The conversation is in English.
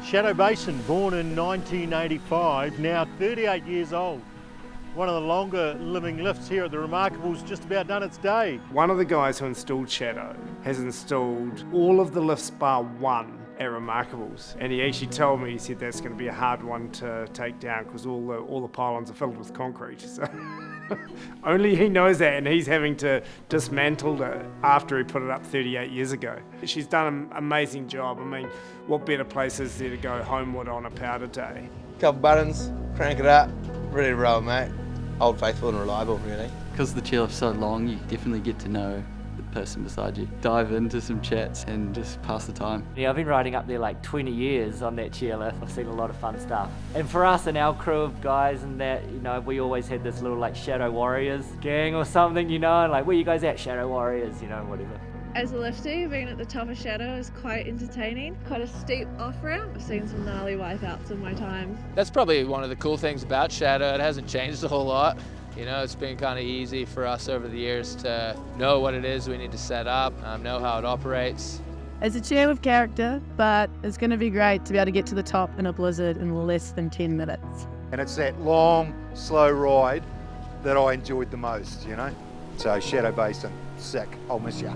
Shadow Basin, born in 1985, now 38 years old. One of the longer living lifts here at the Remarkable's just about done its day. One of the guys who installed Shadow has installed all of the lifts bar one at Remarkable's, and he actually told me, he said that's going to be a hard one to take down because all the pylons are filled with concrete. So only he knows that, and he's having to dismantle it after he put it up 38 years ago. She's done an amazing job. I mean, what better place is there to go homeward on a powder day? Couple buttons, crank it up, ready to roll, mate. Old faithful and reliable, really. Because the chairlift's so long, you definitely get to know the person beside you. Dive into some chats and just pass the time. Yeah, I've been riding up there like 20 years on that chairlift. I've seen a lot of fun stuff. And for us and our crew of guys and that, you know, we always had this little like Shadow Warriors gang or something, you know, and like, where you guys at, Shadow Warriors, you know, whatever. As a lifter, being at the top of Shadow is quite entertaining. Quite a steep off-ramp. I've seen some gnarly wipeouts in my time. That's probably one of the cool things about Shadow. It hasn't changed a whole lot. You know, it's been kind of easy for us over the years to know what it is we need to set up, know how it operates. It's a chairlift character, but it's going to be great to be able to get to the top in a blizzard in less than 10 minutes. And it's that long, slow ride that I enjoyed the most, you know. So Shadow Basin, sick. I'll miss ya.